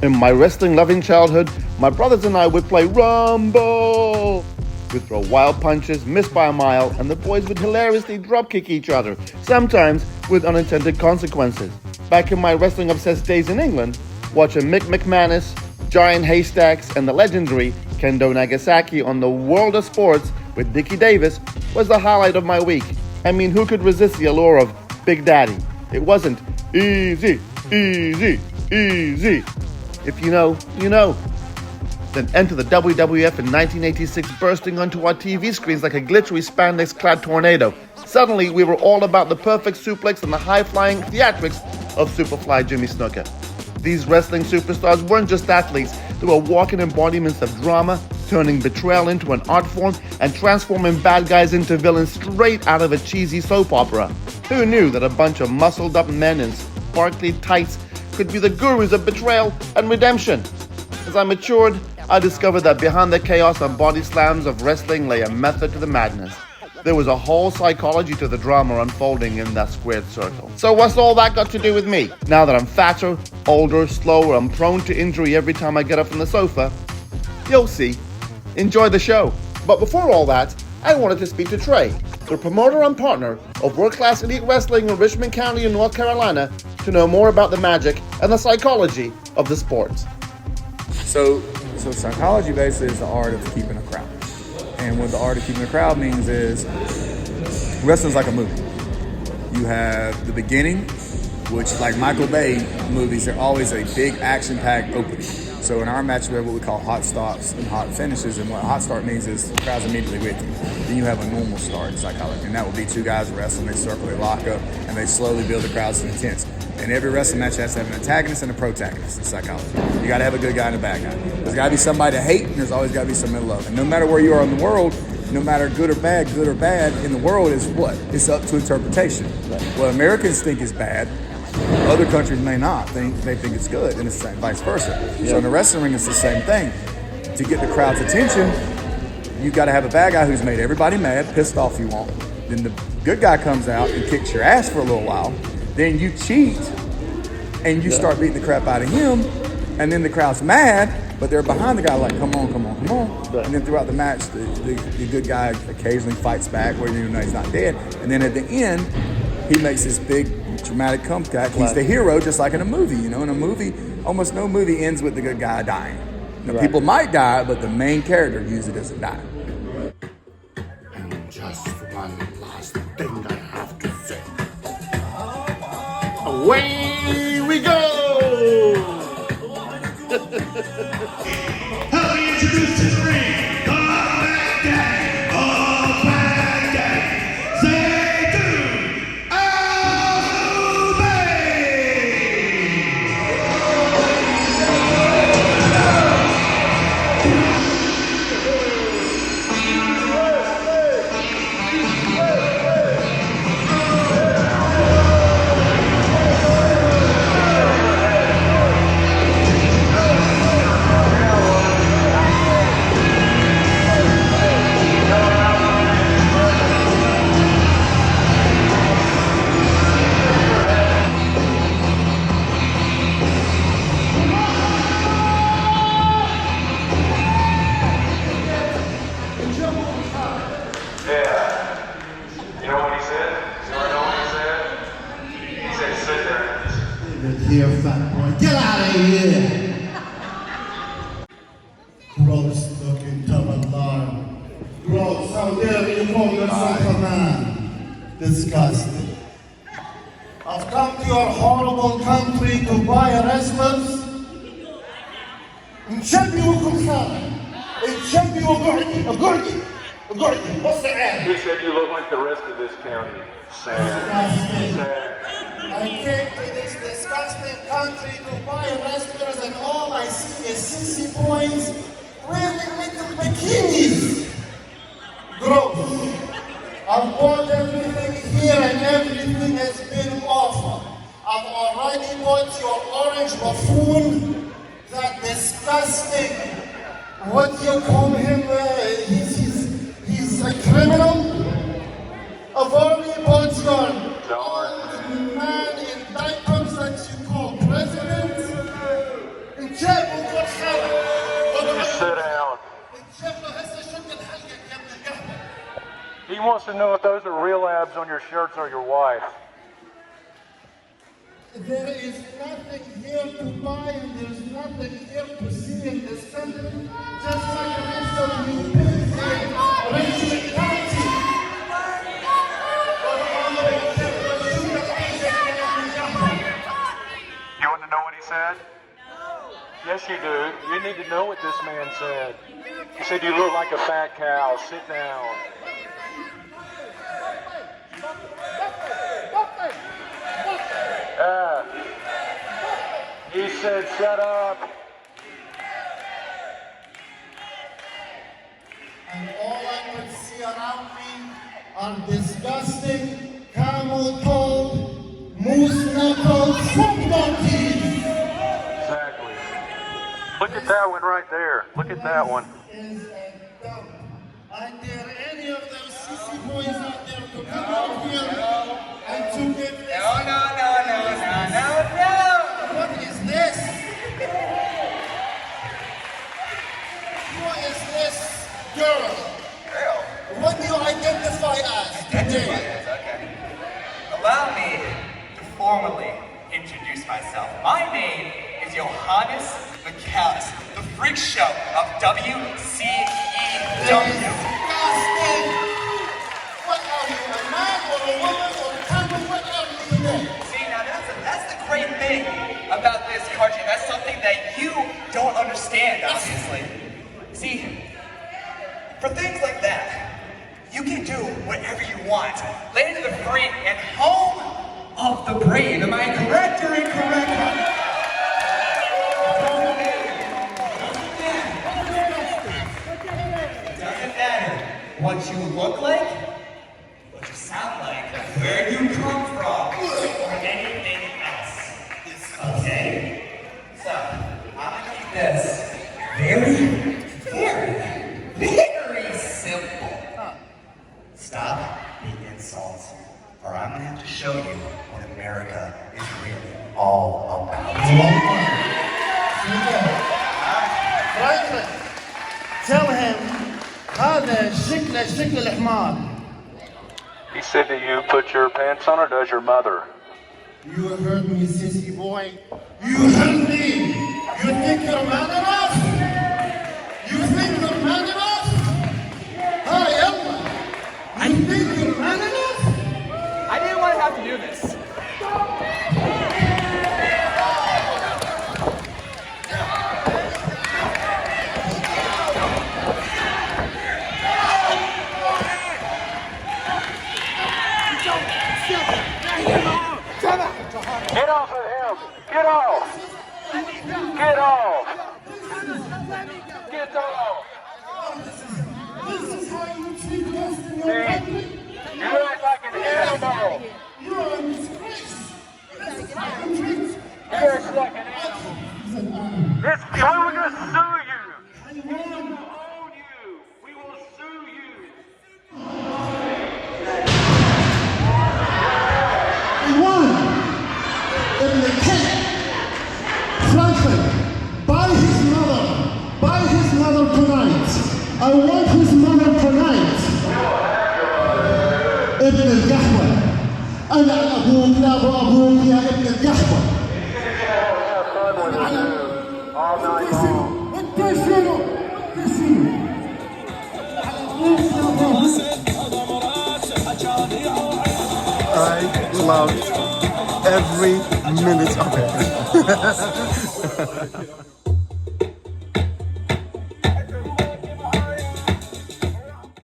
In my wrestling-loving childhood, my brothers and I would play Rumble. We'd throw wild punches, miss by a mile, and the boys would hilariously dropkick each other, sometimes with unintended consequences. Back in my wrestling-obsessed days in England, watching Mick McManus, Giant Haystacks, and the legendary Kendo Nagasaki on the World of Sports with Dickie Davis was the highlight of my week. I mean, who could resist the allure of Big Daddy? It wasn't easy, easy, easy. If you know, you know. Then enter the WWF in 1986 bursting onto our TV screens like a glittery spandex-clad tornado. Suddenly, we were all about the perfect suplex and the high-flying theatrics of Superfly Jimmy Snuka. These wrestling superstars weren't just athletes, they were walking embodiments of drama, turning betrayal into an art form and transforming bad guys into villains straight out of a cheesy soap opera. Who knew that a bunch of muscled-up men in sparkly tights could be the gurus of betrayal and redemption? As I matured, I discovered that behind the chaos and body slams of wrestling lay a method to the madness. There was a whole psychology to the drama unfolding in that squared circle. So what's all that got to do with me? Now that I'm fatter, older, slower, and prone to injury every time I get up from the sofa, you'll see. Enjoy the show. But before all that, I wanted to speak to Trey, the promoter and partner of World Class Elite Wrestling in Richmond County in North Carolina, to know more about the magic and the psychology of the sport. So psychology basically is the art of keeping a crowd. And what the art of keeping a crowd means is wrestling's like a movie. You have the beginning, which like Michael Bay movies, they're always a big action-packed opening. So in our match, we have what we call hot starts and hot finishes. And what hot start means is the crowd's immediately with you. Then you have a normal start in psychology. And that will be two guys wrestling, they circle, they lock up, and they slowly build the crowd to intense. And every wrestling match has to have an antagonist and a protagonist in psychology. You got to have a good guy and a bad guy. There's got to be somebody to hate, and there's always got to be somebody to love. And no matter where you are in the world, no matter good or bad in the world is what? It's up to interpretation. What Americans think is bad, other countries may not think. They think it's good, and it's the same, vice versa. Yeah. So in the wrestling ring, it's the same thing. To get the crowd's attention, you've got to have a bad guy who's made everybody mad, pissed off you want. Then the good guy comes out and kicks your ass for a little while. Then you cheat, and you start beating the crap out of him, and then the crowd's mad, but they're behind the guy like, come on, come on, come on. And then throughout the match, the good guy occasionally fights back where you know he's not dead. And then at the end, he makes this big dramatic comeback. He's the hero, just like in a movie. You know, in a movie, almost no movie ends with the good guy dying. Now, people might die, but the main character usually doesn't die. And just one last thing I have to say. Away we go! Help me introduce to the ring, the MacDaddy of Baghdaddy, Zaydun Here, fat boy, get out of here! Gross looking double alarm. Gross, how dare you call yourself a man? Disgusting. I've come to your horrible country to buy wrestlers. نشبي وكل خالة. نشبي وقرقي. What's the end? He said you look like the rest of this county. Sad. I came to this disgusting country to buy wrestlers and all I see is sissy boys wearing little bikinis. Gross. I've bought everything here and everything has been offered. I've already bought your orange buffoon, that disgusting, what do you call him, he's a criminal. I've already bought your old man in diapers that you call president. He wants to know if those are real abs on your shirts or your wife. There is nothing here to buy and there's nothing here to see in this country. Just like the rest of you pigs in Richmond County. You want to know what he said? Yes, you do. You need to know what this man said. He said, you look like a fat cow. Sit down. He said, shut up. And all I could see around me are disgusting, camel-toed, moose-knuckled foot monkeys. Exactly. Look at that one right there. Look at that one. This is a dump. I dare any of those sissy boys out there to come out here and to give this. No. What is this? Who is this girl? Girl. What do you identify as today? Okay. Allow me to formally introduce myself. My name is Johannes McCallus, the freak show of WCEW. Disgusting! What are you, a man or a woman or a camel? What are you today? See, now that's the great thing about this cartoon. That's something that you don't understand, obviously. See, for things like that, you can do whatever you want. Land of the free and home of the brave. Am I correct or incorrect? Doesn't matter what you look like, what you sound like, where you come from, or anything else. Okay? So, I'm gonna keep this very simple. Stop being insults, or I'm gonna have to show you what America is really all about. Franklin, tell him هذا شكل الحمار. He said to you, put your pants on, or does your mother? You heard me, sissy boy. You heard me. You think you're man enough? You think you're man enough? Hi, Emma. You think you're man enough? I didn't want to have to do this. Get off of him! Get off! Get off! Get off! This is how you treat us in your country? You act like an animal! You're a disgrace. This is how you treat You act like an animal! This guy will just sue you! We will own you! We will sue you! One in the cat. Franklin, buy his mother tonight. I want his mother tonight. ابن القهوة. أنا أبوك لا أبوك يا ابن القهوة. Have fun with it, dude. All night long. I loved every minute of it.